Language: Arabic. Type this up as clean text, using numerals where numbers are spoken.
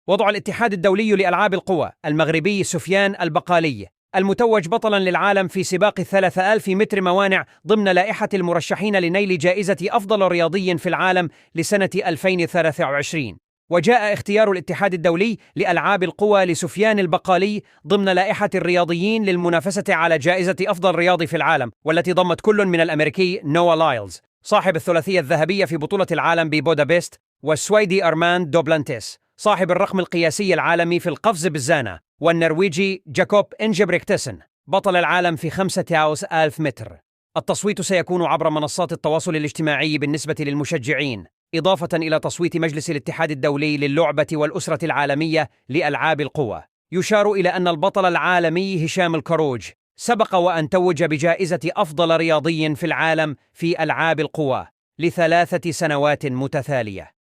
وضع الاتحاد الدولي لألعاب القوى المغربي سفيان البقالي المتوج بطلاً للعالم في سباق 3000 متر موانع ضمن لائحة المرشحين لنيل جائزة أفضل رياضي في العالم لسنة 2023. وجاء اختيار الاتحاد الدولي لألعاب القوى لسفيان البقالي ضمن لائحة الرياضيين للمنافسة على جائزة أفضل رياضي في العالم، والتي ضمت كل من الأمريكي نوا لايلز صاحب الثلاثية الذهبية في بطولة العالم ببودابست، والسويدي أرماند دوبلانتيس صاحب الرقم القياسي العالمي في القفز بالزانة، والنرويجي جاكوب إنجبريكتسن بطل العالم في 5000 متر. التصويت سيكون عبر منصات التواصل الاجتماعي بالنسبة للمشجعين، إضافة إلى تصويت مجلس الاتحاد الدولي للعبة والأسرة العالمية لألعاب القوى. يشار إلى أن البطل العالمي هشام الكروج سبق وأن توج بجائزة أفضل رياضي في العالم في ألعاب القوى ل3 سنوات متتالية.